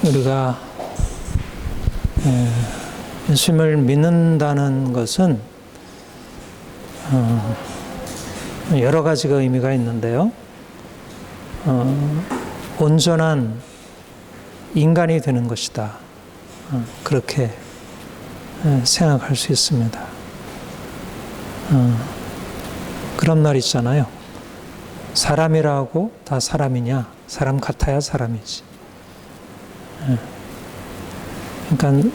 우리가 예수님을 믿는다는 것은 여러 가지가 의미가 있는데요. 온전한 인간이 되는 것이다. 그렇게 생각할 수 있습니다. 그런 말 있잖아요. 사람이라고 다 사람이냐? 사람 같아야 사람이지. 그러니까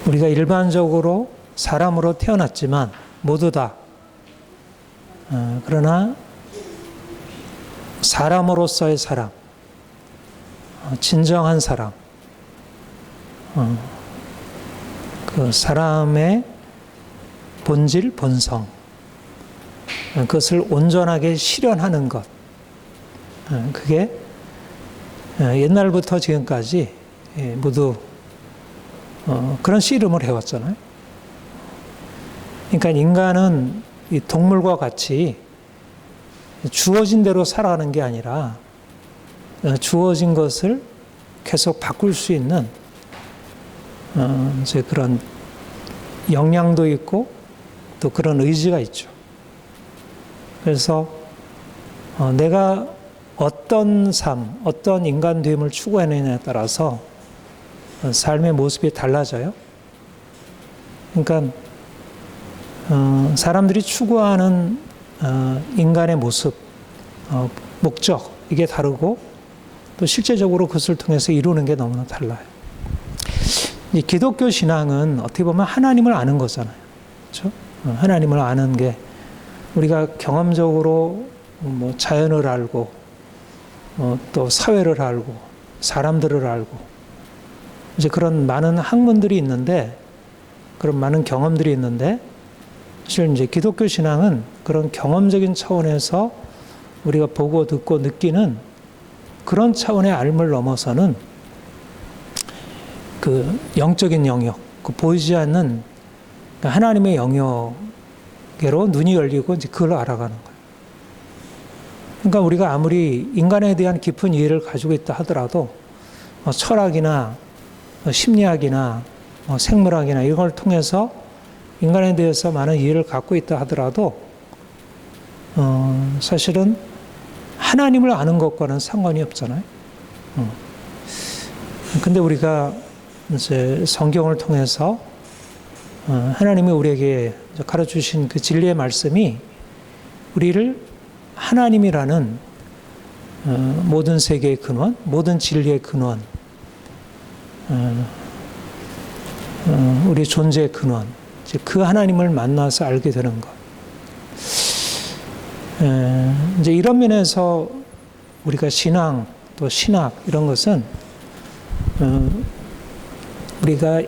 우리가 일반적으로 사람으로 태어났지만 모두 다 그러나 사람으로서의 사람, 진정한 사람, 그 사람의 본질, 본성, 그것을 온전하게 실현하는 것, 그게 옛날부터 지금까지 모두 그런 씨름을 해왔잖아요. 그러니까 인간은 이 동물과 같이 주어진 대로 살아가는 게 아니라 주어진 것을 계속 바꿀 수 있는 이제 그런 역량도 있고 또 그런 의지가 있죠. 그래서 내가 어떤 삶, 어떤 인간됨을 추구하느냐에 따라서 삶의 모습이 달라져요. 그러니까 사람들이 추구하는 인간의 모습, 목적, 이게 다르고 또 실제적으로 그것을 통해서 이루는 게 너무나 달라요. 이 기독교 신앙은 어떻게 보면 하나님을 아는 거잖아요. 그렇죠? 하나님을 아는 게 우리가 경험적으로 뭐 자연을 알고 또 사회를 알고 사람들을 알고 이제 그런 많은 학문들이 있는데 그런 많은 경험들이 있는데 사실 이제 기독교 신앙은 그런 경험적인 차원에서 우리가 보고 듣고 느끼는 그런 차원의 알을 넘어서는 그 영적인 영역, 그 보이지 않는 하나님의 영역으로 눈이 열리고 이제 그걸 알아가는 거예요. 그러니까 우리가 아무리 인간에 대한 깊은 이해를 가지고 있다 하더라도 철학이나 심리학이나 생물학이나 이걸 통해서 인간에 대해서 많은 이해를 갖고 있다 하더라도 사실은 하나님을 아는 것과는 상관이 없잖아요. 근데 우리가 이제 성경을 통해서 하나님이 우리에게 가르쳐 주신 그 진리의 말씀이 우리를 하나님이라는 모든 세계의 근원, 모든 진리의 근원, 우리 존재의 근원, 그 하나님을 만나서 알게 되는 것. 이제 이런 면에서 우리가 신앙, 또 신학 이런 것은 우리가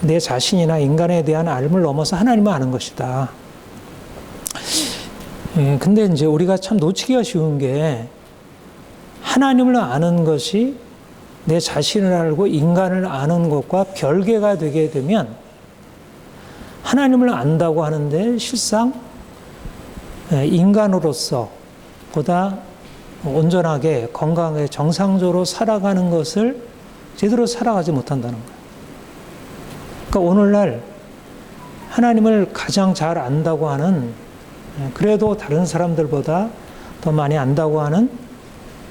내 자신이나 인간에 대한 알을 넘어서 하나님을 아는 것이다. 근데 이제 우리가 참 놓치기가 쉬운 게 하나님을 아는 것이 내 자신을 알고 인간을 아는 것과 별개가 되게 되면 하나님을 안다고 하는데 실상 인간으로서 보다 온전하게 건강하게 정상적으로 살아가는 것을 제대로 살아가지 못한다는 거예요. 그러니까 오늘날 하나님을 가장 잘 안다고 하는 그래도 다른 사람들보다 더 많이 안다고 하는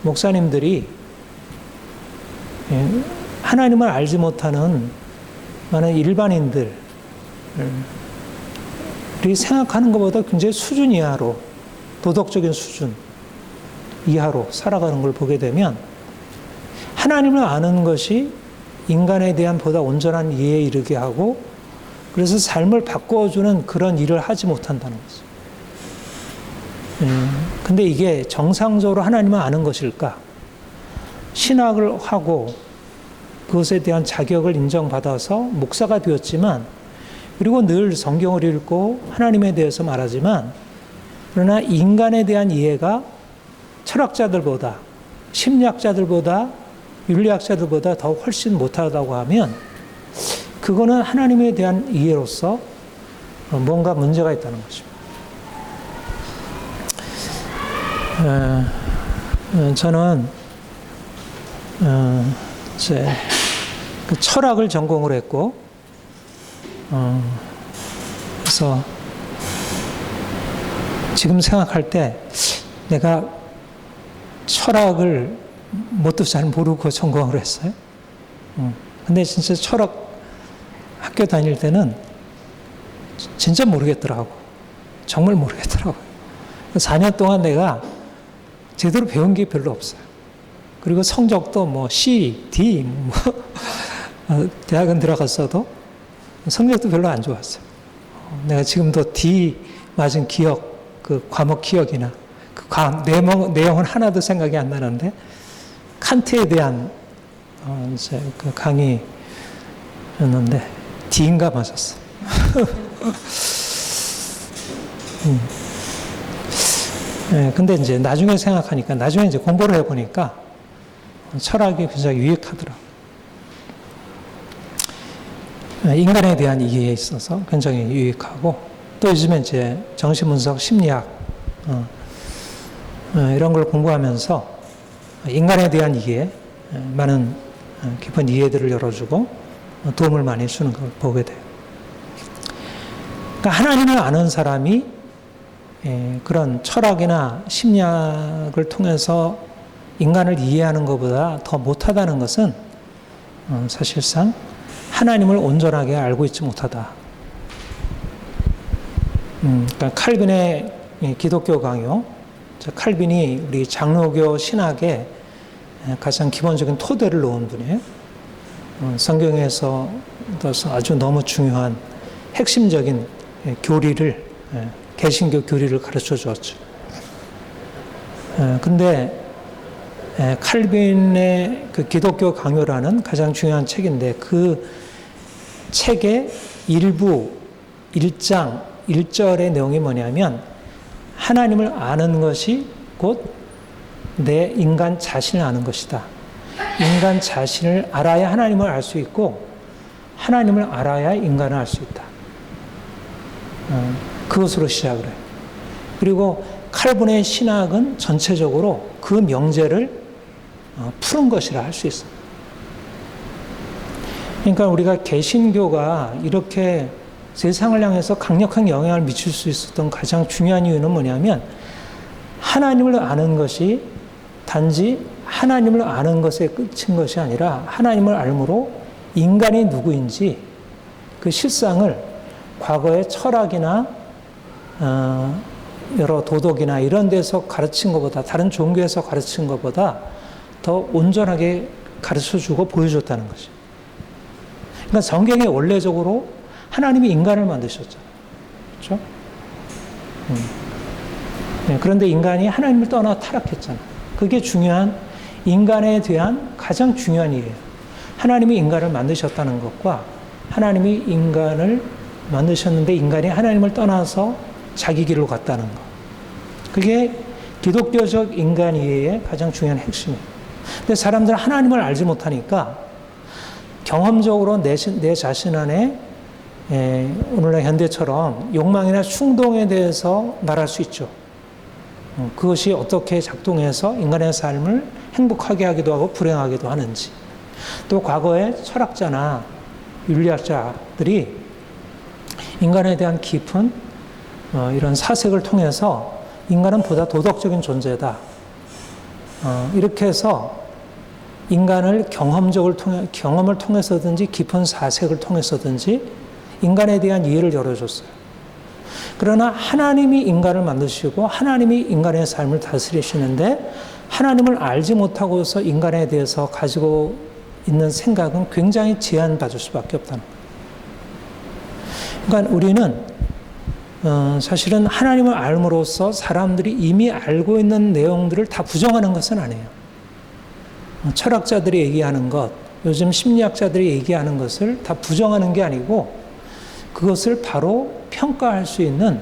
목사님들이 하나님을 알지 못하는 많은 일반인들이 생각하는 것보다 굉장히 수준 이하로 도덕적인 수준 이하로 살아가는 걸 보게 되면 하나님을 아는 것이 인간에 대한 보다 온전한 이해에 이르게 하고 그래서 삶을 바꿔주는 그런 일을 하지 못한다는 거죠. 근데 이게 정상적으로 하나님을 아는 것일까? 신학을 하고 그것에 대한 자격을 인정받아서 목사가 되었지만 그리고 늘 성경을 읽고 하나님에 대해서 말하지만 그러나 인간에 대한 이해가 철학자들보다 심리학자들보다 윤리학자들보다 더 훨씬 못하다고 하면 그거는 하나님에 대한 이해로서 뭔가 문제가 있다는 것입니다. 저는 이제 그 철학을 전공을 했고, 그래서 지금 생각할 때 내가 철학을 뭣도 잘 모르고 전공을 했어요. 근데 진짜 철학 학교 다닐 때는 진짜 모르겠더라고. 정말 모르겠더라고요. 4년 동안 내가 제대로 배운 게 별로 없어요. 그리고 성적도 뭐 C, D, 뭐 대학은 들어갔어도 성적도 별로 안 좋았어요. 내가 지금도 D 맞은 기억, 그 과목 기억이나 그 내용은 하나도 생각이 안 나는데 칸트에 대한 이제 그 강의였는데 D인가 맞았어. 네, 근데 이제 나중에 생각하니까, 나중에 이제 공부를 해보니까 철학이 굉장히 유익하더라고요. 인간에 대한 이해에 있어서 굉장히 유익하고, 또 요즘에 이제 정신분석, 심리학, 이런 걸 공부하면서 인간에 대한 이해, 많은 깊은 이해들을 열어주고 도움을 많이 주는 걸 보게 돼요. 그러니까 하나님을 아는 사람이 그런 철학이나 심리학을 통해서 인간을 이해하는 것보다 더 못하다는 것은 사실상 하나님을 온전하게 알고 있지 못하다. 그러니까 칼빈의 기독교 강요, 칼빈이 우리 장로교 신학의 가장 기본적인 토대를 놓은 분이에요. 성경에서 아주 너무 중요한 핵심적인 교리를, 개신교 교리를 가르쳐 주었죠. 근데 칼빈의 그 기독교 강요라는 가장 중요한 책인데, 그 책의 일부, 1장, 1절의 내용이 뭐냐면, 하나님을 아는 것이 곧 내 인간 자신을 아는 것이다. 인간 자신을 알아야 하나님을 알 수 있고, 하나님을 알아야 인간을 알 수 있다. 그것으로 시작을 해요. 그리고 칼빈의 신학은 전체적으로 그 명제를 푸는 것이라 할 수 있어요. 그러니까 우리가 개신교가 이렇게 세상을 향해서 강력한 영향을 미칠 수 있었던 가장 중요한 이유는 뭐냐면, 하나님을 아는 것이 단지 하나님을 아는 것에 끝인 것이 아니라, 하나님을 알므로 인간이 누구인지 그 실상을 과거의 철학이나 여러 도덕이나 이런 데서 가르친 것보다, 다른 종교에서 가르친 것보다 더 온전하게 가르쳐주고 보여줬다는 것이. 그러니까 성경에 원래적으로 하나님이 인간을 만드셨잖아요. 그렇죠? 네, 그런데 인간이 하나님을 떠나 타락했잖아요. 그게 중요한, 인간에 대한 가장 중요한 일이에요. 하나님이 인간을 만드셨다는 것과, 하나님이 인간을 만드셨는데 인간이 하나님을 떠나서 자기 길로 갔다는 것. 그게 기독교적 인간 이해의 가장 중요한 핵심이에요. 근데 사람들은 하나님을 알지 못하니까 경험적으로 내 자신 안에 오늘날 현대처럼 욕망이나 충동에 대해서 말할 수 있죠. 그것이 어떻게 작동해서 인간의 삶을 행복하게 하기도 하고 불행하기도 하는지. 또 과거의 철학자나 윤리학자들이 인간에 대한 깊은 이런 사색을 통해서 인간은 보다 도덕적인 존재다. 이렇게 해서 인간을 경험을 통해서든지 깊은 사색을 통해서든지 인간에 대한 이해를 열어줬어요. 그러나 하나님이 인간을 만드시고 하나님이 인간의 삶을 다스리시는데, 하나님을 알지 못하고서 인간에 대해서 가지고 있는 생각은 굉장히 제한받을 수밖에 없다는 거예요. 그러니까 우리는 사실은 하나님을 알므로써 사람들이 이미 알고 있는 내용들을 다 부정하는 것은 아니에요. 철학자들이 얘기하는 것, 요즘 심리학자들이 얘기하는 것을 다 부정하는 게 아니고, 그것을 바로 평가할 수 있는,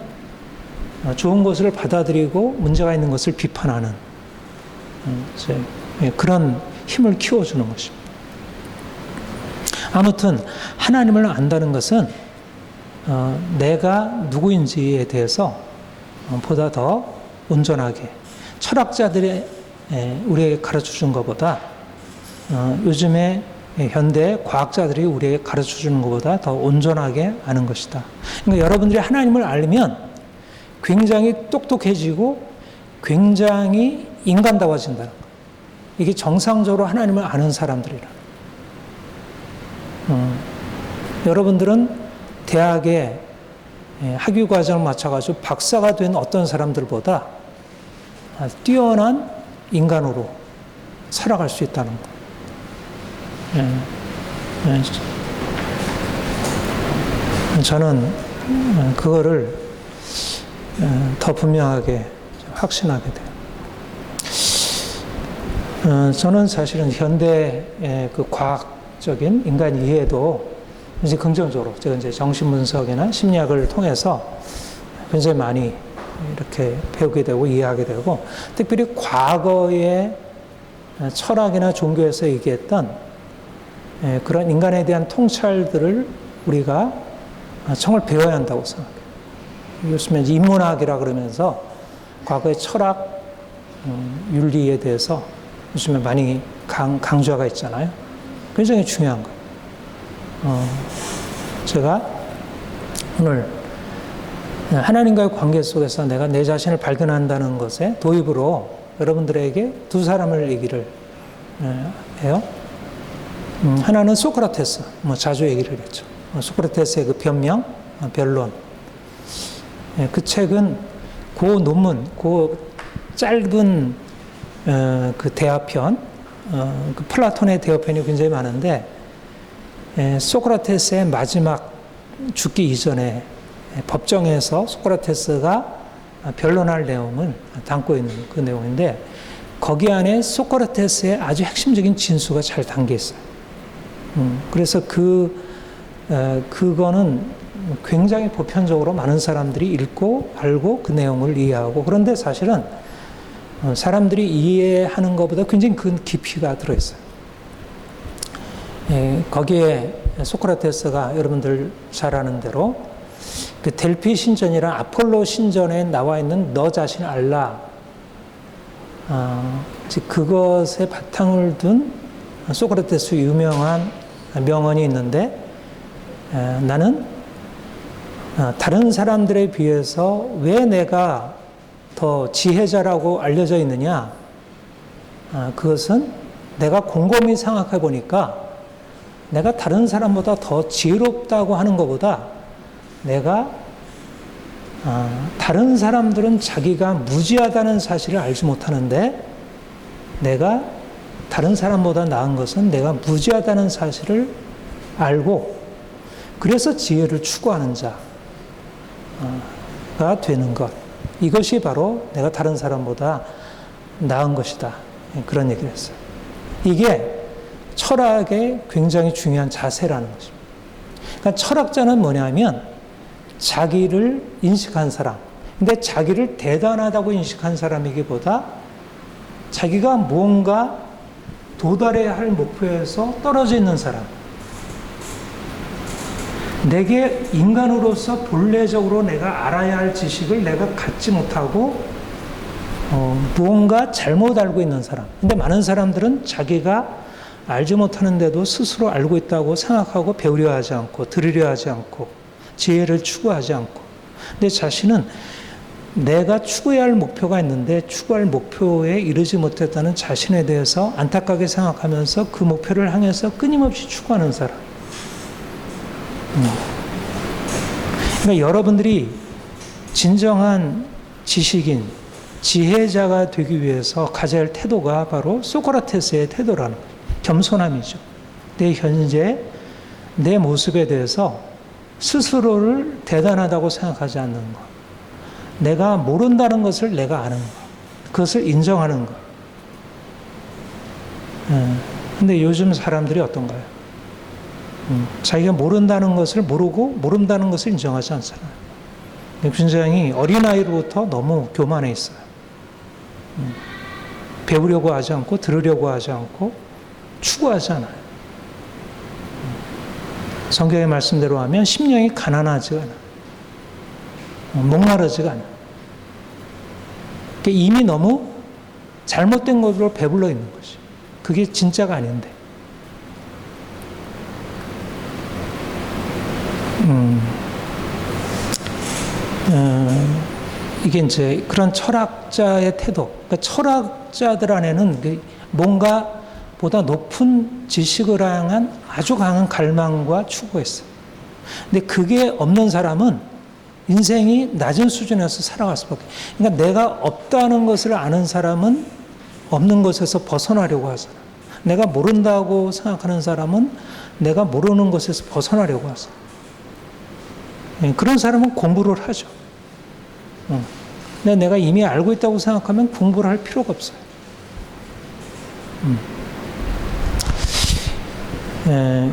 좋은 것을 받아들이고 문제가 있는 것을 비판하는 그런 힘을 키워주는 것입니다. 아무튼 하나님을 안다는 것은 내가 누구인지에 대해서 보다 더 온전하게, 철학자들이 우리에게 가르쳐 준 것보다 요즘에 현대 과학자들이 우리에게 가르쳐 주는 것보다 더 온전하게 아는 것이다. 그러니까 여러분들이 하나님을 알면 굉장히 똑똑해지고 굉장히 인간다워진다는 거예요. 이게 정상적으로 하나님을 아는 사람들이라. 여러분들은 대학에 학위 과정을 마쳐가지고 박사가 된 어떤 사람들보다 뛰어난 인간으로 살아갈 수 있다는 거. 저는 그거를 더 분명하게 확신하게 돼요. 저는 사실은 현대의 그 과학적인 인간 이해도 이제 긍정적으로 제가 이제 정신분석이나 심리학을 통해서 굉장히 많이 이렇게 배우게 되고 이해하게 되고, 특별히 과거의 철학이나 종교에서 얘기했던 그런 인간에 대한 통찰들을 우리가 정말 배워야 한다고 생각해요. 요즘에 인문학이라 그러면서 과거의 철학, 윤리에 대해서 요즘에 많이 강조가 있잖아요. 굉장히 중요한 거예요. 제가 오늘 하나님과의 관계 속에서 내가 내 자신을 발견한다는 것에 도입으로 여러분들에게 두 사람을 얘기를 해요. 하나는 소크라테스, 자주 얘기를 했죠. 소크라테스의 그 변명, 변론. 그 책은 그 논문, 그 짧은 그 대화편, 그 플라톤의 대화편이 굉장히 많은데, 소크라테스의 마지막 죽기 이전에 법정에서 소크라테스가 변론할 내용을 담고 있는 그 내용인데, 거기 안에 소크라테스의 아주 핵심적인 진수가 잘 담겨 있어요. 그래서 그거는 굉장히 보편적으로 많은 사람들이 읽고 알고 그 내용을 이해하고, 그런데 사실은 사람들이 이해하는 것보다 굉장히 큰 깊이가 들어있어요. 거기에 소크라테스가 여러분들 잘 아는 대로 그 델피 신전이랑 아폴로 신전에 나와 있는 너 자신 알라, 그것에 바탕을 둔 소크라테스 유명한 명언이 있는데, 나는 다른 사람들에 비해서 왜 내가 더 지혜자라고 알려져 있느냐, 그것은 내가 곰곰이 생각해 보니까 내가 다른 사람보다 더 지혜롭다고 하는 것보다 내가 다른 사람들은 자기가 무지하다는 사실을 알지 못하는데, 내가 다른 사람보다 나은 것은 내가 무지하다는 사실을 알고 그래서 지혜를 추구하는 자가 되는 것, 이것이 바로 내가 다른 사람보다 나은 것이다, 그런 얘기를 했어요. 이게 철학의 굉장히 중요한 자세라는 것입니다. 그러니까 철학자는 뭐냐면 자기를 인식한 사람, 근데 자기를 대단하다고 인식한 사람이기보다 자기가 무언가 도달해야 할 목표에서 떨어져 있는 사람, 내게 인간으로서 본래적으로 내가 알아야 할 지식을 내가 갖지 못하고 무언가 잘못 알고 있는 사람. 근데 많은 사람들은 자기가 알지 못하는데도 스스로 알고 있다고 생각하고 배우려 하지 않고 들으려 하지 않고 지혜를 추구하지 않고, 내 자신은 내가 추구해야 할 목표가 있는데 추구할 목표에 이르지 못했다는 자신에 대해서 안타깝게 생각하면서 그 목표를 향해서 끊임없이 추구하는 사람. 그러니까 여러분들이 진정한 지식인, 지혜자가 되기 위해서 가져야 할 태도가 바로 소크라테스의 태도라는 거예요. 겸손함이죠. 내 현재, 내 모습에 대해서 스스로를 대단하다고 생각하지 않는 것. 내가 모른다는 것을 내가 아는 것. 그것을 인정하는 것. 근데 요즘 사람들이 어떤가요? 자기가 모른다는 것을 모르고 모른다는 것을 인정하지 않잖아요. 굉장히 어린아이로부터 너무 교만해 있어요. 배우려고 하지 않고 들으려고 하지 않고 추구하지 않아요. 성경의 말씀대로 하면 심령이 가난하지가 않아요. 목마르지가 않아요. 이미 너무 잘못된 것으로 배불러 있는 것이. 그게 진짜가 아닌데. 이게 이제 그런 철학자의 태도, 그러니까 철학자들 안에는 뭔가 보다 높은 지식을 향한 아주 강한 갈망과 추구가 있어요. 근데 그게 없는 사람은 인생이 낮은 수준에서 살아갈 수밖에. 그러니까 내가 없다는 것을 아는 사람은 없는 것에서 벗어나려고 하잖아. 내가 모른다고 생각하는 사람은 내가 모르는 것에서 벗어나려고 하죠. 그런 사람은 공부를 하죠. 근데 내가 이미 알고 있다고 생각하면 공부를 할 필요가 없어요.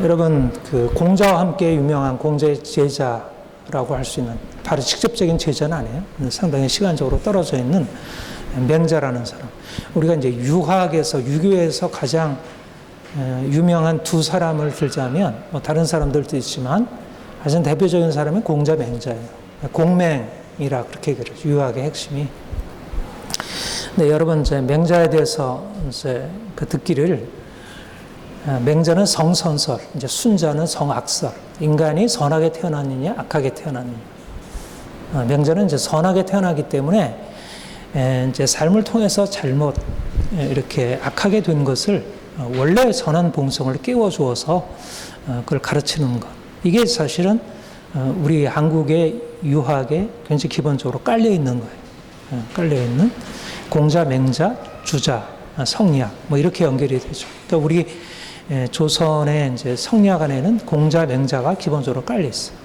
여러분, 그 공자와 함께 유명한 공자의 제자라고 할 수 있는, 바로 직접적인 제자는 아니에요. 상당히 시간적으로 떨어져 있는 맹자라는 사람. 우리가 이제 유학에서, 유교에서 가장 유명한 두 사람을 들자면, 뭐 다른 사람들도 있지만, 가장 대표적인 사람이 공자 맹자예요. 공맹이라 그렇게 얘기를 해요. 유학의 핵심이. 근데 여러분, 이제 맹자에 대해서 이제 그 듣기를, 맹자는 성선설, 이제 순자는 성악설. 인간이 선하게 태어났느냐, 악하게 태어났느냐. 맹자는 이제 선하게 태어나기 때문에 이제 삶을 통해서 잘못 이렇게 악하게 된 것을 원래 선한 본성을 깨워주어서 그걸 가르치는 것. 이게 사실은 우리 한국의 유학에 굉장히 기본적으로 깔려 있는 거예요. 깔려 있는 공자, 맹자, 주자, 성리학 뭐 이렇게 연결이 되죠. 그러니까 우리 조선의 이제 성리학 안에는 공자, 맹자가 기본적으로 깔려 있어요.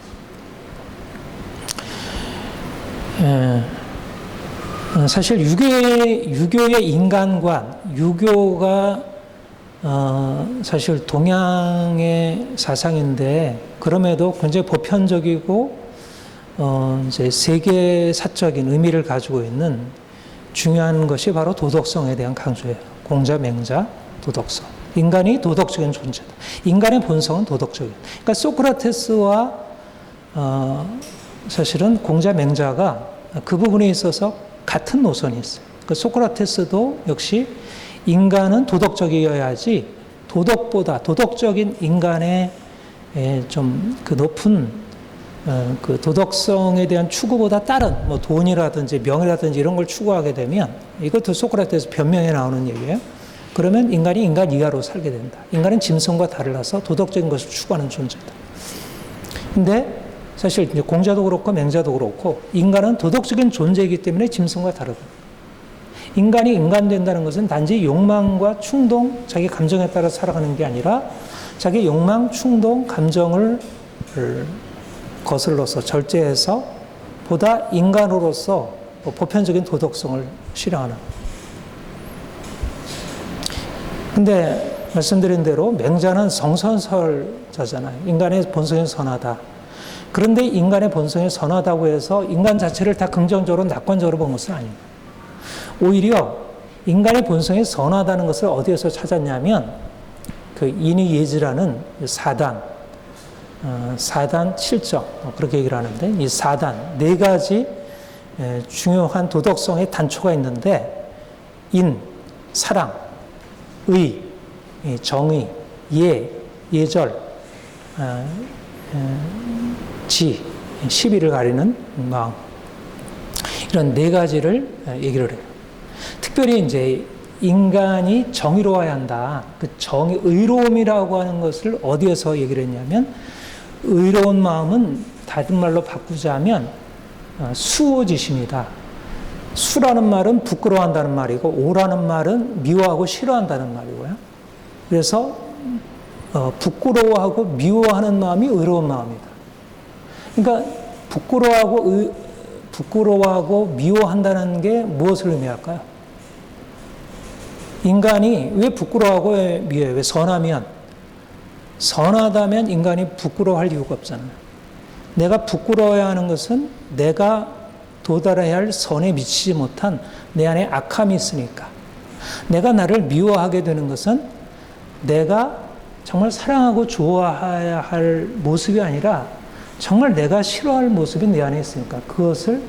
사실 유교의 인간관, 유교가 사실 동양의 사상인데 그럼에도 굉장히 보편적이고 이제 세계사적인 의미를 가지고 있는 중요한 것이 바로 도덕성에 대한 강조예요. 공자, 맹자, 도덕성. 인간이 도덕적인 존재다. 인간의 본성은 도덕적이다. 그러니까 소크라테스와 사실은 공자, 맹자가 그 부분에 있어서 같은 노선이 있어요. 그러니까 소크라테스도 역시 인간은 도덕적이어야지 도덕적인 인간의 좀 그 높은 그 도덕성에 대한 추구보다 다른 뭐 돈이라든지 명이라든지 이런 걸 추구하게 되면 이것도 소크라테스 변명에 나오는 얘기예요. 그러면 인간이 인간 이하로 살게 된다. 인간은 짐승과 달라서 도덕적인 것을 추구하는 존재다. 근데 사실 이제 공자도 그렇고 맹자도 그렇고 인간은 도덕적인 존재이기 때문에 짐승과 다르다. 인간이 인간 된다는 것은 단지 욕망과 충동, 자기 감정에 따라 살아가는 게 아니라 자기 욕망, 충동, 감정을 거슬러서 절제해서 보다 인간으로서 보편적인 도덕성을 실현하는. 근데 말씀드린 대로 맹자는 성선설자잖아요. 인간의 본성이 선하다. 그런데 인간의 본성이 선하다고 해서 인간 자체를 다 긍정적으로 낙관적으로 본 것은 아닙니다. 오히려 인간의 본성이 선하다는 것을 어디에서 찾았냐면 그 이니예즈라는 사단 7정 그렇게 얘기를 하는데 이 사단 네 가지 중요한 도덕성의 단초가 있는데 인, 사랑, 의, 정의, 예절, 지, 시비를 가리는 마음 이런 네 가지를 얘기를 해요. 특별히 이제 인간이 정의로워야 한다. 그 의로움이라고 하는 것을 어디에서 얘기를 했냐면 의로운 마음은 다른 말로 바꾸자면 수오지심이다. 수라는 말은 부끄러워한다는 말이고 오라는 말은 미워하고 싫어한다는 말이고요. 그래서 부끄러워하고 미워하는 마음이 의로운 마음이다. 그러니까 부끄러워하고 미워한다는 게 무엇을 의미할까요? 인간이 왜 부끄러워하고 왜 미워해요? 왜 선하다면 인간이 부끄러워할 이유가 없잖아요. 내가 부끄러워야 하는 것은 내가 도달해야 할 선에 미치지 못한 내 안에 악함이 있으니까. 내가 나를 미워하게 되는 것은 내가 정말 사랑하고 좋아해야 할 모습이 아니라 정말 내가 싫어할 모습이 내 안에 있으니까 그것을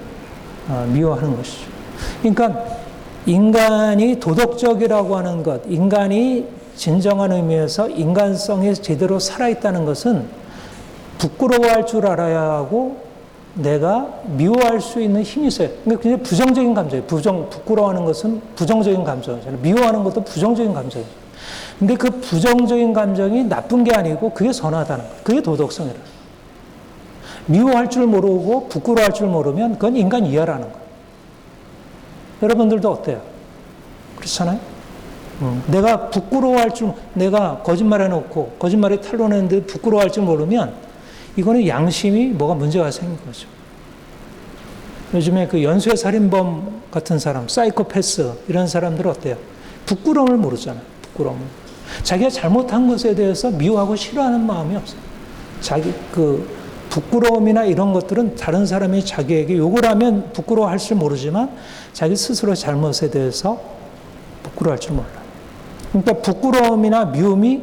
미워하는 것이죠. 그러니까 인간이 도덕적이라고 하는 것, 인간이 진정한 의미에서 인간성이 제대로 살아있다는 것은 부끄러워할 줄 알아야 하고 내가 미워할 수 있는 힘이 있어요. 그러니까 굉장히 부정적인 감정이에요. 부끄러워하는 것은 부정적인 감정이잖아요. 미워하는 것도 부정적인 감정이에요. 근데 그 부정적인 감정이 나쁜 게 아니고 그게 선하다는 거예요. 그게 도덕성이라는 거예요. 미워할 줄 모르고 부끄러워할 줄 모르면 그건 인간 이하라는 거예요. 여러분들도 어때요? 그렇잖아요? 내가 부끄러워할 줄, 내가 거짓말해놓고 거짓말에 탄로내는데 부끄러워할 줄 모르면 이거는 양심이 뭐가 문제가 생긴 거죠. 요즘에 그 연쇄 살인범 같은 사람, 사이코패스 이런 사람들은 어때요? 부끄러움을 모르잖아요. 부끄러움을. 자기가 잘못한 것에 대해서 미워하고 싫어하는 마음이 없어요. 자기 그 부끄러움이나 이런 것들은 다른 사람이 자기에게 욕을 하면 부끄러워할 줄 모르지만 자기 스스로 잘못에 대해서 부끄러워할 줄 몰라요. 그러니까 부끄러움이나 미움이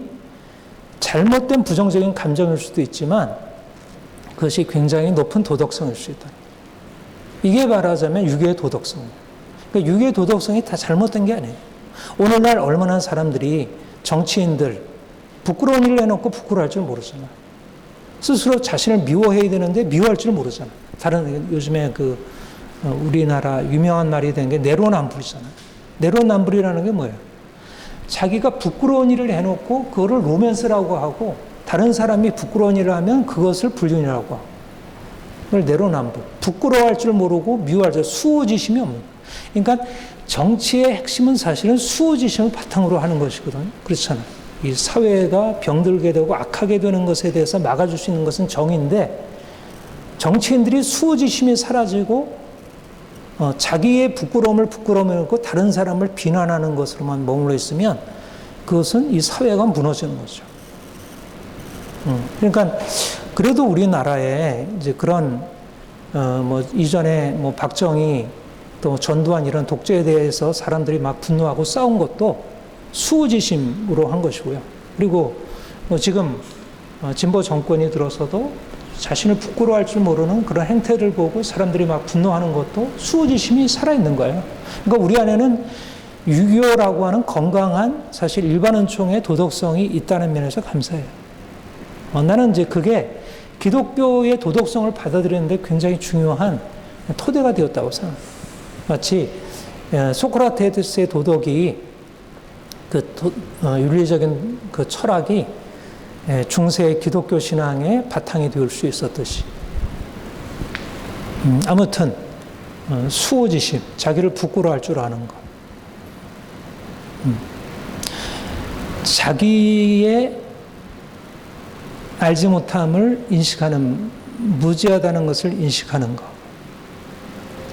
잘못된 부정적인 감정일 수도 있지만 그것이 굉장히 높은 도덕성일 수 있다. 이게 말하자면 유교의 도덕성이에요. 그러니까 유교의 도덕성이 다 잘못된 게 아니에요. 오늘날 얼마나 사람들이 정치인들 부끄러운 일을 해놓고 부끄러워할 줄 모르잖아요. 스스로 자신을 미워해야 되는데 미워할 줄 모르잖아요. 다른 요즘에 그 우리나라 유명한 말이 된 게 내로남불이잖아요. 내로남불이라는 게 뭐예요? 자기가 부끄러운 일을 해놓고 그거를 로맨스라고 하고 다른 사람이 부끄러운 일을 하면 그것을 불륜이라고 하고 그걸 내로남불. 부끄러워할 줄 모르고 미워할 줄 수호지심이 없는 거예요. 그러니까 정치의 핵심은 사실은 수호지심을 바탕으로 하는 것이거든요. 그렇잖아요. 이 사회가 병들게 되고 악하게 되는 것에 대해서 막아줄 수 있는 것은 정의인데 정치인들이 수호지심이 사라지고 자기의 부끄러움을 놓고 다른 사람을 비난하는 것으로만 머물러 있으면 그것은 이 사회가 무너지는 거죠. 그러니까 그래도 우리나라에 이제 그런 뭐 이전에 뭐 박정희 또 전두환 이런 독재에 대해서 사람들이 막 분노하고 싸운 것도 수호지심으로 한 것이고요. 그리고 뭐 지금 진보 정권이 들어서도 자신을 부끄러워할 줄 모르는 그런 행태를 보고 사람들이 막 분노하는 것도 수호지심이 살아있는 거예요. 그러니까 우리 안에는 유교라고 하는 건강한 사실 일반은총의 도덕성이 있다는 면에서 감사해요. 나는 이제 그게 기독교의 도덕성을 받아들이는데 굉장히 중요한 토대가 되었다고 생각해요. 마치 소크라테스의 도덕이 윤리적인 그 철학이 중세 기독교 신앙의 바탕이 될 수 있었듯이 아무튼 수호지심, 자기를 부끄러워할 줄 아는 것, 자기의 알지 못함을 인식하는, 무지하다는 것을 인식하는 것,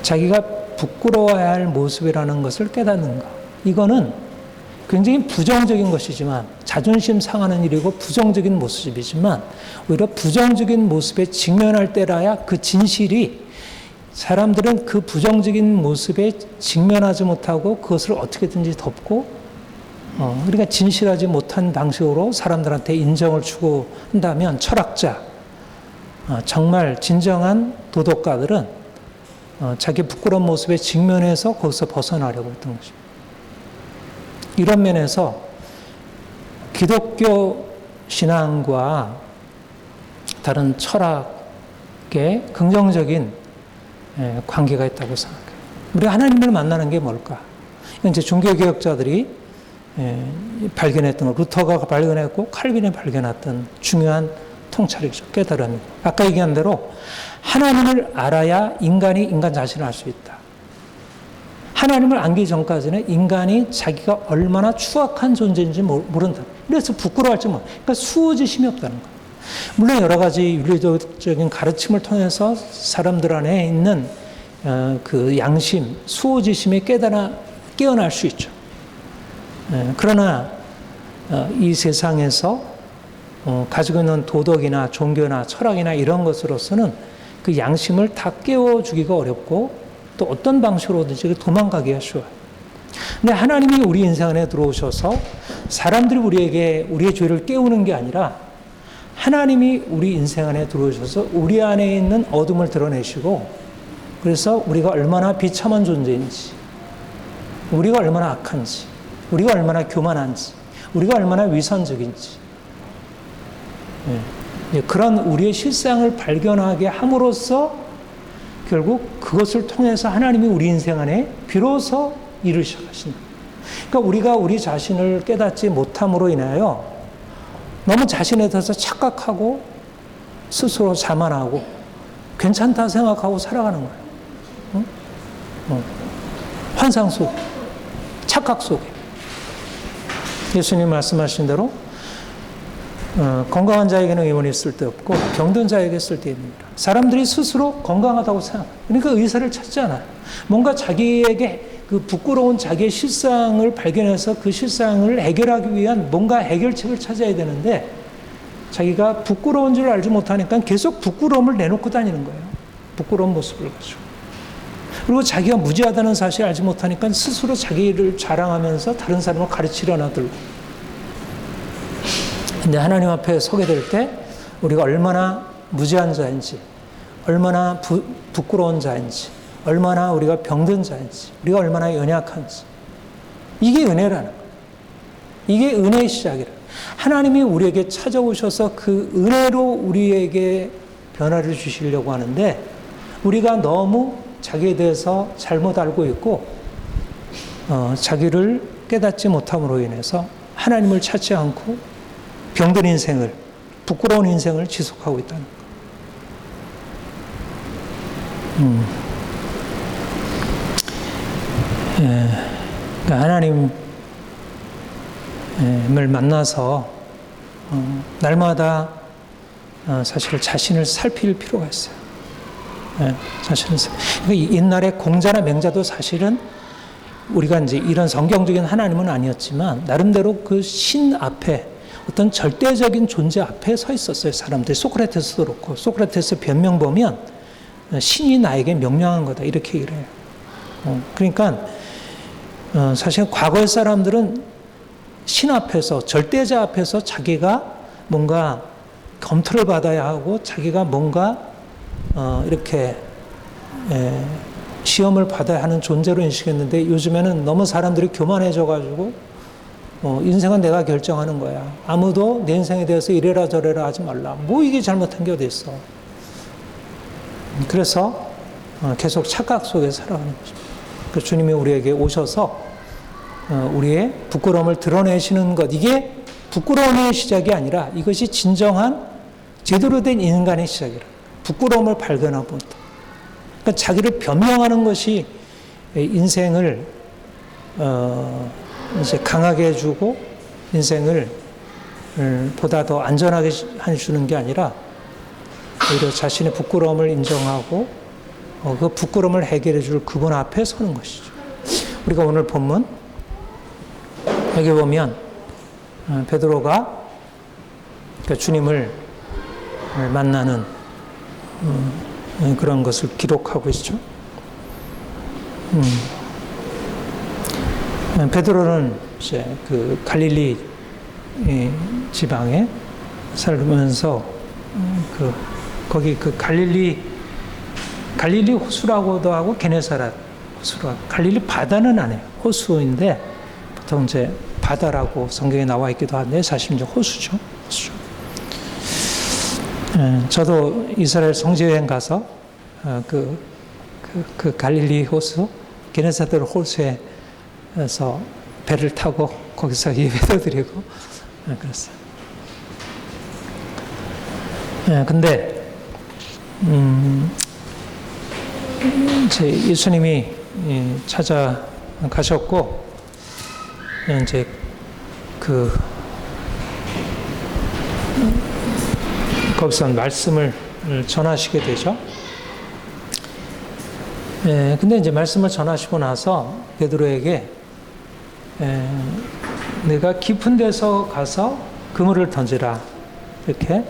자기가 부끄러워야 할 모습이라는 것을 깨닫는 것, 이거는 굉장히 부정적인 것이지만 자존심 상하는 일이고 부정적인 모습이지만 오히려 부정적인 모습에 직면할 때라야 그 진실이 사람들은 그 부정적인 모습에 직면하지 못하고 그것을 어떻게든지 덮고 그러니까 진실하지 못한 방식으로 사람들한테 인정을 추구한다면 철학자, 정말 진정한 도덕가들은 자기 부끄러운 모습에 직면해서 거기서 벗어나려고 했던 것입니다. 이런 면에서 기독교 신앙과 다른 철학의 긍정적인 관계가 있다고 생각해요. 우리가 하나님을 만나는 게 뭘까? 이제 종교개혁자들이 발견했던 것, 루터가 발견했고 칼빈이 발견했던 중요한 통찰이죠. 깨달음이고. 아까 얘기한 대로 하나님을 알아야 인간이 인간 자신을 알 수 있다. 하나님을 알기 전까지는 인간이 자기가 얼마나 추악한 존재인지 모른다. 그래서 부끄러워할지 모른다. 그러니까 수호지심이 없다는 거예요. 물론 여러 가지 윤리적인 가르침을 통해서 사람들 안에 있는 그 양심, 수호지심이 깨어날 수 있죠. 그러나 이 세상에서 가지고 있는 도덕이나 종교나 철학이나 이런 것으로서는 그 양심을 다 깨워주기가 어렵고 또 어떤 방식으로든지 도망가기가 쉬워요. 근데 하나님이 우리 인생 안에 들어오셔서 사람들이 우리의 죄를 깨우는 게 아니라 하나님이 우리 인생 안에 들어오셔서 우리 안에 있는 어둠을 드러내시고 그래서 우리가 얼마나 비참한 존재인지, 우리가 얼마나 악한지, 우리가 얼마나 교만한지, 우리가 얼마나 위선적인지 그런 우리의 실상을 발견하게 함으로써 결국 그것을 통해서 하나님이 우리 인생 안에 비로소 일을 시작하신다. 그러니까 우리가 우리 자신을 깨닫지 못함으로 인하여 너무 자신에 대해서 착각하고 스스로 자만하고 괜찮다 생각하고 살아가는 거예요. 환상 속에, 착각 속에. 예수님 말씀하신 대로 건강한 자에게는 의원이 쓸데없고 병든 자에게 쓸데있습니다. 사람들이 스스로 건강하다고 생각해요. 그러니까 의사를 찾지 않아요. 뭔가 자기에게 그 부끄러운 자기의 실상을 발견해서 그 실상을 해결하기 위한 뭔가 해결책을 찾아야 되는데 자기가 부끄러운 줄 알지 못하니까 계속 부끄러움을 내놓고 다니는 거예요. 부끄러운 모습을 가지고. 그리고 자기가 무지하다는 사실을 알지 못하니까 스스로 자기를 자랑하면서 다른 사람을 가르치려나 들고. 근데 하나님 앞에 서게 될 때 우리가 얼마나 무지한 자인지, 얼마나 부끄러운 자인지, 얼마나 우리가 병든 자인지, 우리가 얼마나 연약한지. 이게 은혜라는 거예요. 이게 은혜의 시작이라. 하나님이 우리에게 찾아오셔서 그 은혜로 우리에게 변화를 주시려고 하는데 우리가 너무 자기에 대해서 잘못 알고 있고 자기를 깨닫지 못함으로 인해서 하나님을 찾지 않고 병든 인생을, 부끄러운 인생을 지속하고 있다는 거예요. 그러니까 하나님을 만나서 날마다 사실 자신을 살필 필요가 있어요. 자신을 그러니까 옛날에 공자나 맹자도 사실은 우리가 이제 이런 성경적인 하나님은 아니었지만 나름대로 그 신 앞에 어떤 절대적인 존재 앞에 서 있었어요. 사람들이. 소크라테스도 그렇고 소크라테스 변명 보면 신이 나에게 명령한 거다 이렇게 얘기를 해요. 그러니까 사실 과거의 사람들은 신 앞에서 절대자 앞에서 자기가 뭔가 검토를 받아야 하고 자기가 뭔가 이렇게 시험을 받아야 하는 존재로 인식했는데 요즘에는 너무 사람들이 교만해져 가지고 인생은 내가 결정하는 거야. 아무도 내 인생에 대해서 이래라 저래라 하지 말라. 뭐 이게 잘못한 게 어디 있어. 그래서 계속 착각 속에 살아가는 거죠. 그 주님이 우리에게 오셔서 우리의 부끄러움을 드러내시는 것, 이게 부끄러움의 시작이 아니라 이것이 진정한 제대로 된 인간의 시작이라. 부끄러움을 발견하고 그러니까 자기를 변명하는 것이 인생을 이제 강하게 해주고 인생을 보다 더 안전하게 해주는 게 아니라 오히려 자신의 부끄러움을 인정하고 그 부끄러움을 해결해 줄 그분 앞에 서는 것이죠. 우리가 오늘 본문 여기 보면 베드로가 그러니까 주님을 만나는 그런 것을 기록하고 있죠. 베드로는 이제 그 갈릴리 지방에 살면서 거기 그 갈릴리 호수라고도 하고 게네사렛 호수라고. 갈릴리 바다는 아니에요. 호수인데 보통 이제 바다라고 성경에 나와 있기도 한데 사실 이제 호수죠. 저도 이스라엘 성지여행 가서 그 갈릴리 호수, 게네사렛 호수에서 배를 타고 거기서 예배도 드리고 그랬어요. 근데 이제 예수님이 찾아가셨고 이제 거기서 말씀을 전하시게 되죠. 근데 이제 말씀을 전하시고 나서 베드로에게 내가 깊은 데서 가서 그물을 던지라 이렇게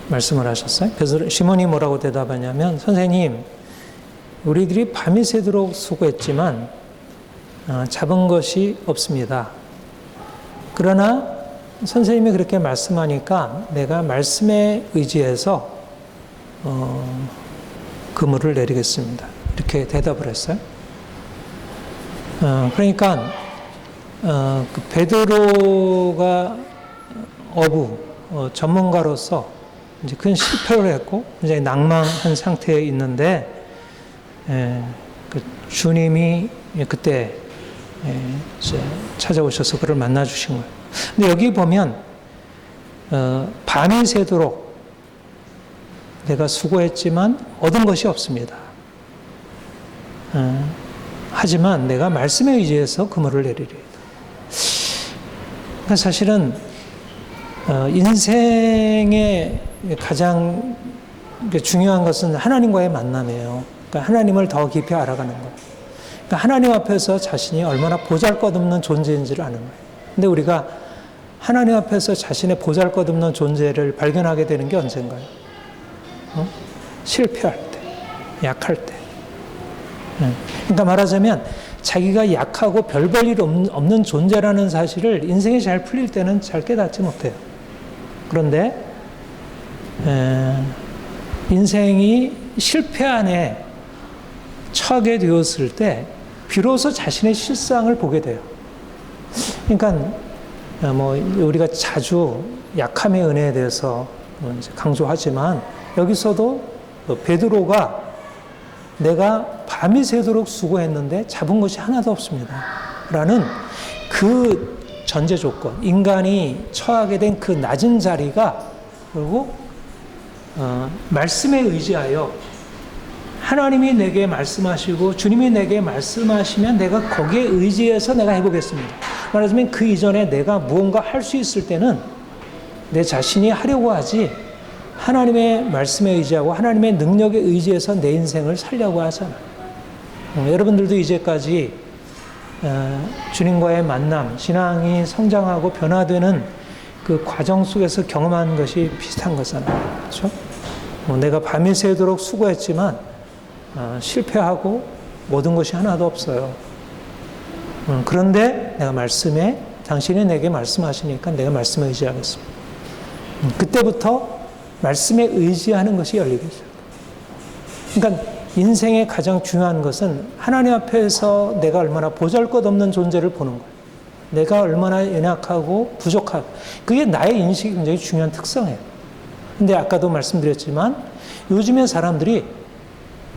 말씀을 하셨어요. 그래서 시몬이 뭐라고 대답하냐면 선생님 우리들이 밤이 새도록 수고했지만 잡은 것이 없습니다. 그러나 선생님이 그렇게 말씀하니까 내가 말씀에 의지해서 그물을 내리겠습니다. 이렇게 대답을 했어요. 그러니까 그 베드로가 전문가로서 이제 큰 실패를 했고 이제 낭망한 상태에 있는데 그 주님이 그때 이제 찾아오셔서 그를 만나 주신 거예요. 근데 여기 보면 밤이 새도록 내가 수고했지만 얻은 것이 없습니다. 하지만 내가 말씀에 의지해서 그물을 내리리이다. 그러니까 사실은 인생의 가장 중요한 것은 하나님과의 만남이에요. 그러니까 하나님을 더 깊이 알아가는 것. 그러니까 하나님 앞에서 자신이 얼마나 보잘것없는 존재인지를 아는 거예요. 근데 우리가 하나님 앞에서 자신의 보잘것없는 존재를 발견하게 되는 게 언젠가요? 실패할 때, 약할 때. 그러니까 말하자면 자기가 약하고 별 볼 일 없는 존재라는 사실을 인생이 잘 풀릴 때는 잘 깨닫지 못해요. 그런데 인생이 실패 안에 처하게 되었을 때 비로소 자신의 실상을 보게 돼요. 그러니까 우리가 자주 약함의 은혜에 대해서 강조하지만 여기서도 베드로가 내가 밤이 새도록 수고했는데 잡은 것이 하나도 없습니다. 라는 그 전제 조건, 인간이 처하게 된 그 낮은 자리가 그리고 말씀에 의지하여 하나님이 내게 말씀하시고 주님이 내게 말씀하시면 내가 거기에 의지해서 내가 해보겠습니다. 말하자면 그 이전에 내가 무언가 할 수 있을 때는 내 자신이 하려고 하지 하나님의 말씀에 의지하고 하나님의 능력에 의지해서 내 인생을 살려고 하잖아요. 여러분들도 이제까지 주님과의 만남, 신앙이 성장하고 변화되는 그 과정 속에서 경험한 것이 비슷한 거잖아요. 그렇죠? 내가 밤이 새도록 수고했지만 실패하고 모든 것이 하나도 없어요. 그런데 내가 말씀에 당신이 내게 말씀하시니까 내가 말씀에 의지하겠습니다. 그때부터 말씀에 의지하는 것이 열리게 돼요. 그러니까 인생의 가장 중요한 것은 하나님 앞에서 내가 얼마나 보잘것없는 존재를 보는 거예요. 내가 얼마나 연약하고 부족하고 그게 나의 인식이 굉장히 중요한 특성이에요. 근데 아까도 말씀드렸지만 요즘에 사람들이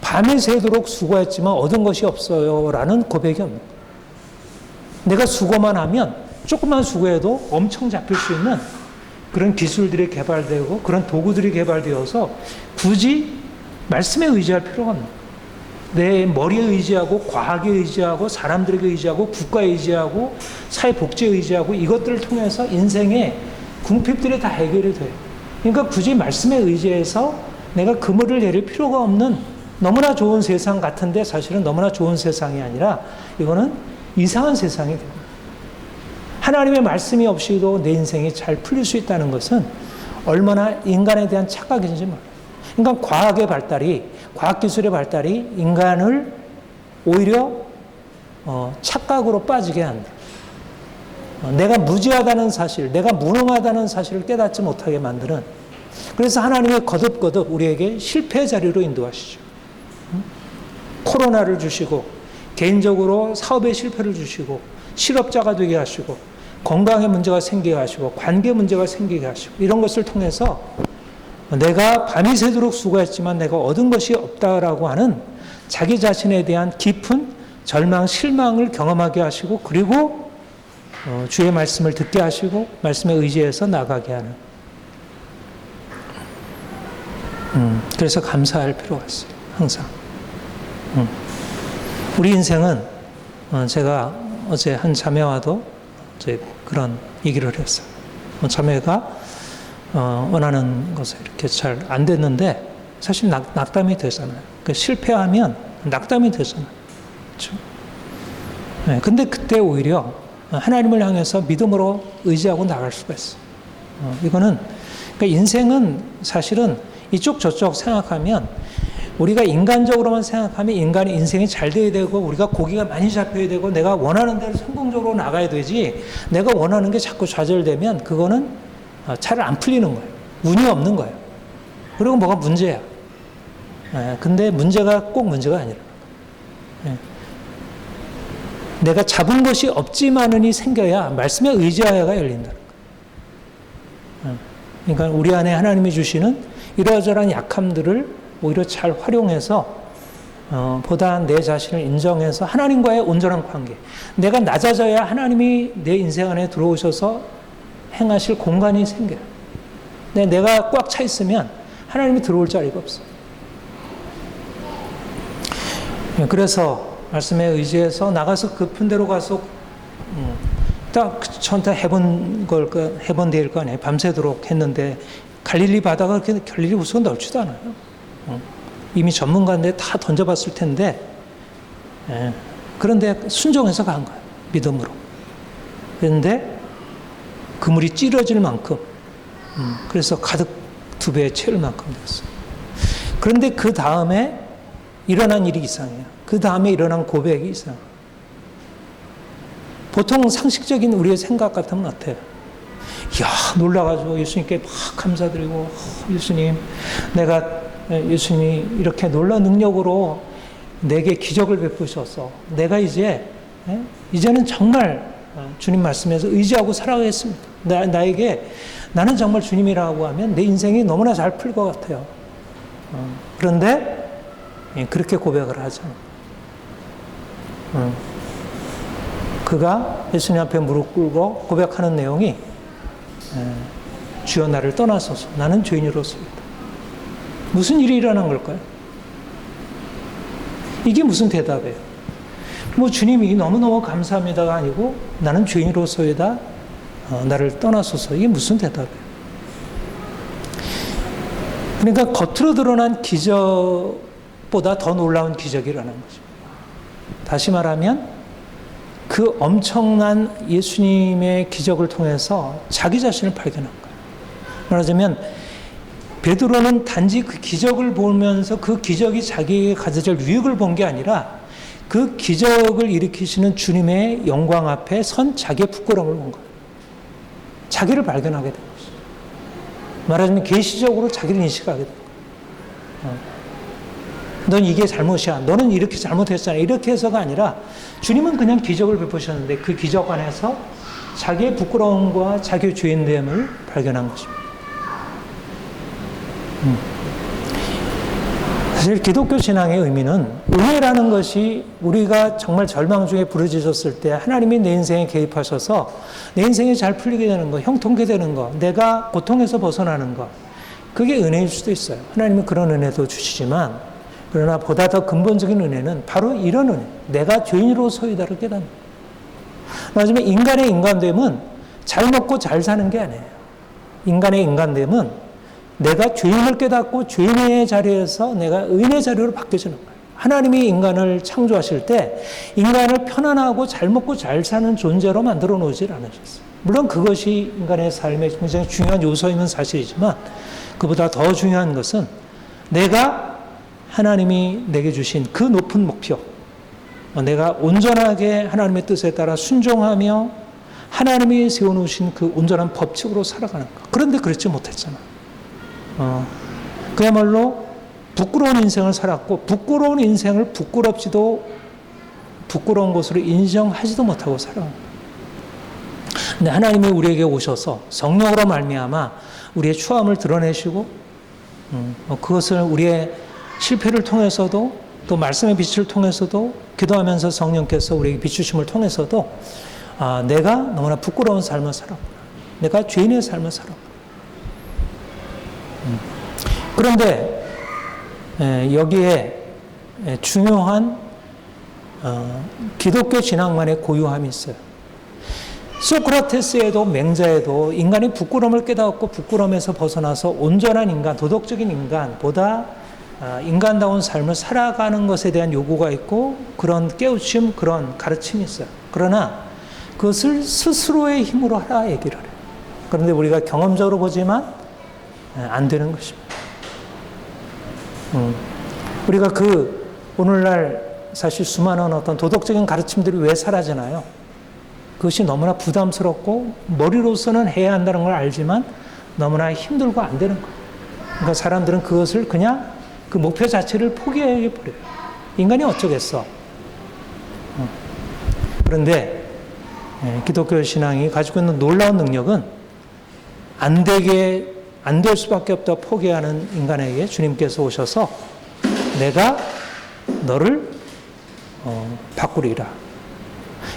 밤이 새도록 수고했지만 얻은 것이 없어요 라는 고백이 없는 거예요. 내가 수고만 하면 조금만 수고해도 엄청 잡힐 수 있는 그런 기술들이 개발되고 그런 도구들이 개발되어서 굳이 말씀에 의지할 필요가 없는 거예요. 내 머리에 의지하고 과학에 의지하고 사람들에게 의지하고 국가에 의지하고 사회복지에 의지하고 이것들을 통해서 인생의 궁핍들이 다 해결이 돼요. 그러니까 굳이 말씀에 의지해서 내가 그물을 내릴 필요가 없는 너무나 좋은 세상 같은데 사실은 너무나 좋은 세상이 아니라 이거는 이상한 세상이 됩니다. 하나님의 말씀이 없이도 내 인생이 잘 풀릴 수 있다는 것은 얼마나 인간에 대한 착각인지 몰라요. 그러니까 과학의 발달이, 과학기술의 발달이 인간을 오히려 착각으로 빠지게 한다. 내가 무지하다는 사실, 내가 무능하다는 사실을 깨닫지 못하게 만드는, 그래서 하나님이 거듭거듭 우리에게 실패의 자리로 인도하시죠. 코로나를 주시고 개인적으로 사업의 실패를 주시고 실업자가 되게 하시고 건강의 문제가 생기게 하시고 관계 문제가 생기게 하시고 이런 것을 통해서 내가 밤이 새도록 수고했지만 내가 얻은 것이 없다라고 하는 자기 자신에 대한 깊은 절망, 실망을 경험하게 하시고 그리고 주의 말씀을 듣게 하시고 말씀에 의지해서 나가게 하는 그래서 감사할 필요가 있어요. 항상. 우리 인생은 제가 어제 한 자매와도 이제 그런 얘기를 했어요. 자매가 원하는 것에 이렇게 잘 안 됐는데 사실 낙담이 되잖아요. 그러니까 실패하면 낙담이 되잖아요. 그렇죠? 네, 근데 그때 오히려 하나님을 향해서 믿음으로 의지하고 나갈 수가 있어요. 이거는 그러니까 인생은 사실은 이쪽 저쪽 생각하면 우리가 인간적으로만 생각하면 인간의 인생이 잘 돼야 되고 우리가 고기가 많이 잡혀야 되고 내가 원하는 대로 성공적으로 나가야 되지 내가 원하는 게 자꾸 좌절되면 그거는 잘 안 풀리는 거예요. 운이 없는 거예요. 그리고 뭐가 문제야. 근데 문제가 꼭 문제가 아니라 내가 잡은 것이 없지만은이 생겨야 말씀에 의지하여가 열린다는 거예요. 그러니까 우리 안에 하나님이 주시는 이러저러한 약함들을 오히려 잘 활용해서 보다 내 자신을 인정해서 하나님과의 온전한 관계. 내가 낮아져야 하나님이 내 인생 안에 들어오셔서 행하실 공간이 생겨요. 내가 꽉 차 있으면 하나님이 들어올 자리가 없어요. 그래서 말씀에 의지해서 나가서 급한 데로 가서 딱 전타 해본 데일 거 아니에요. 밤새도록 했는데 갈릴리 바다가 그렇게 갈릴리 호수가 넓지도 않아요. 이미 전문가인데 다 던져봤을 텐데, 그런데 순종해서 간 거예요. 믿음으로. 그런데 그물이 찌러질 만큼, 그래서 가득 2배에 채울 만큼 됐어요. 그런데 그 다음에 일어난 일이 이상해요. 그 다음에 일어난 고백이 이상해요. 보통 상식적인 우리의 생각 같으면 어때요? 이야, 놀라가지고 예수님께 막 감사드리고, 예수님, 예수님이 이렇게 놀라운 능력으로 내게 기적을 베푸셔서 내가 이제는 정말 주님 말씀에서 의지하고 살아가겠습니다. 나는 정말 주님이라고 하면 내 인생이 너무나 잘 풀 것 같아요. 그런데 그렇게 고백을 하잖아요. 그가 예수님 앞에 무릎 꿇고 고백하는 내용이 주여 나를 떠나소서 나는 죄인으로서이다. 무슨 일이 일어난 걸까요? 이게 무슨 대답이에요? 주님이 너무너무 감사합니다가 아니고 나는 죄인으로서이다. 나를 떠나소서. 이게 무슨 대답이에요? 그러니까 겉으로 드러난 기적보다 더 놀라운 기적이 일어난 거죠. 다시 말하면 그 엄청난 예수님의 기적을 통해서 자기 자신을 발견한 거예요. 말하자면 베드로는 단지 그 기적을 보면서 그 기적이 자기에게 가져질 유익을 본 게 아니라 그 기적을 일으키시는 주님의 영광 앞에 선 자기의 부끄러움을 본 거예요. 자기를 발견하게 된 것이죠. 말하자면 계시적으로 자기를 인식하게 된 거예요. 넌 이게 잘못이야. 너는 이렇게 잘못했잖아. 이렇게 해서가 아니라 주님은 그냥 기적을 베푸셨는데 그 기적 안에서 자기의 부끄러움과 자기의 죄인됨을 발견한 것입니다. 사실 기독교 신앙의 의미는 은혜라는 것이 우리가 정말 절망 중에 부르짖었을 때 하나님이 내 인생에 개입하셔서 내 인생이 잘 풀리게 되는 것, 형통케 되는 것, 내가 고통에서 벗어나는 것, 그게 은혜일 수도 있어요. 하나님은 그런 은혜도 주시지만 그러나 보다 더 근본적인 은혜는 바로 이런 은혜, 내가 죄인으로서이다를 깨닫는 거예요. 마지막에 인간의 인간됨은 잘 먹고 잘 사는 게 아니에요. 인간의 인간됨은 내가 죄인을 깨닫고 죄인의 자리에서 내가 의인의 자리로 바뀌어지는 거예요. 하나님이 인간을 창조하실 때 인간을 편안하고 잘 먹고 잘 사는 존재로 만들어 놓지 않으셨어요. 물론 그것이 인간의 삶에 굉장히 중요한 요소이면 사실이지만 그보다 더 중요한 것은 내가 하나님이 내게 주신 그 높은 목표, 내가 온전하게 하나님의 뜻에 따라 순종하며 하나님이 세워놓으신 그 온전한 법칙으로 살아가는 것. 그런데 그렇지 못했잖아. 그야말로 부끄러운 인생을 살았고 부끄러운 인생을 부끄러운 것으로 인정하지도 못하고 살아갑니다. 근데 하나님이 우리에게 오셔서 성령으로 말미암아 우리의 추함을 드러내시고 그것을 우리의 실패를 통해서도 또 말씀의 빛을 통해서도 기도하면서 성령께서 우리에게 비추심을 통해서도 내가 너무나 부끄러운 삶을 살았구나. 내가 죄인의 삶을 살았구나. 그런데 여기에 중요한 기독교 신앙만의 고유함이 있어요. 소크라테스에도 맹자에도 인간이 부끄러움을 깨닫고 부끄러움에서 벗어나서 온전한 인간, 도덕적인 인간보다 인간다운 삶을 살아가는 것에 대한 요구가 있고 그런 깨우침, 그런 가르침이 있어요. 그러나 그것을 스스로의 힘으로 하라 얘기를 해요. 그런데 우리가 경험적으로 보지만 안 되는 것입니다. 우리가 오늘날 사실 수많은 어떤 도덕적인 가르침들이 왜 사라지나요? 그것이 너무나 부담스럽고 머리로서는 해야 한다는 걸 알지만 너무나 힘들고 안 되는 거예요. 그러니까 사람들은 그것을 그냥 그 목표 자체를 포기해버려요. 인간이 어쩌겠어. 그런데 기독교 신앙이 가지고 있는 놀라운 능력은 안 되게 안 될 수밖에 없다 포기하는 인간에게 주님께서 오셔서 내가 너를 바꾸리라.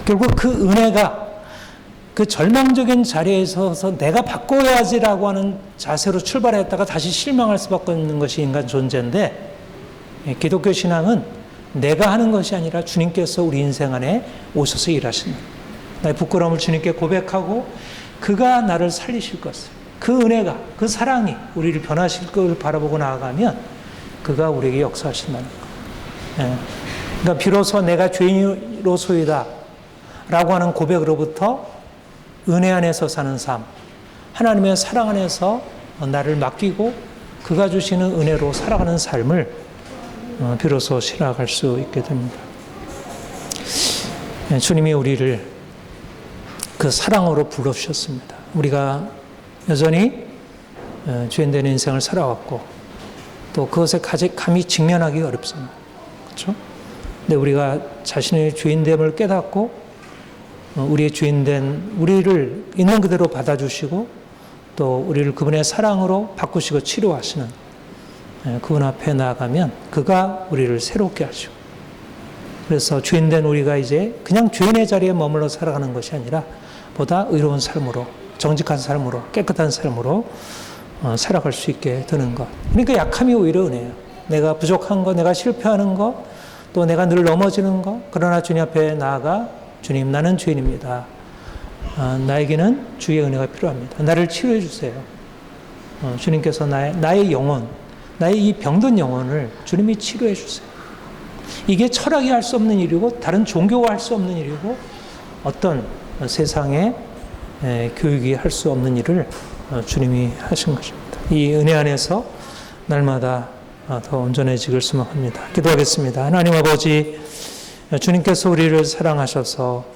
결국 그 은혜가 그 절망적인 자리에 서서 내가 바꿔야지라고 하는 자세로 출발했다가 다시 실망할 수밖에 없는 것이 인간 존재인데, 기독교 신앙은 내가 하는 것이 아니라 주님께서 우리 인생 안에 오셔서 일하시는, 나의 부끄러움을 주님께 고백하고 그가 나를 살리실 것을, 그 은혜가, 그 사랑이 우리를 변화시킬 것을 바라보고 나아가면 그가 우리에게 역사하신다는 것. 그러니까 비로소 내가 죄인으로소이다 라고 하는 고백으로부터 은혜 안에서 사는 삶, 하나님의 사랑 안에서 나를 맡기고 그가 주시는 은혜로 살아가는 삶을 비로소 시작할 수 있게 됩니다. 주님이 우리를 그 사랑으로 불러주셨습니다. 우리가 여전히 죄인된 인생을 살아왔고 또 그것에 감히 직면하기 어렵습니다. 그렇죠? 근데 우리가 자신의 죄인됨을 깨닫고 우리의 죄인된 우리를 있는 그대로 받아주시고 또 우리를 그분의 사랑으로 바꾸시고 치료하시는 그분 앞에 나아가면 그가 우리를 새롭게 하시고, 그래서 죄인된 우리가 이제 그냥 죄인의 자리에 머물러 살아가는 것이 아니라 보다 의로운 삶으로, 정직한 삶으로, 깨끗한 삶으로 살아갈 수 있게 되는 것. 그러니까 약함이 오히려 은혜예요. 내가 부족한 것, 내가 실패하는 것, 또 내가 늘 넘어지는 것, 그러나 주님 앞에 나아가 주님, 나는 죄인입니다. 나에게는 주의 은혜가 필요합니다. 나를 치료해 주세요. 주님께서 나의 영혼, 나의 이 병든 영혼을 주님이 치료해 주세요. 이게 철학이 할 수 없는 일이고 다른 종교가 할 수 없는 일이고 어떤 세상의 교육이 할 수 없는 일을 주님이 하신 것입니다. 이 은혜 안에서 날마다 더 온전해지길 소망합니다. 기도하겠습니다. 하나님 아버지, 주님께서 우리를 사랑하셔서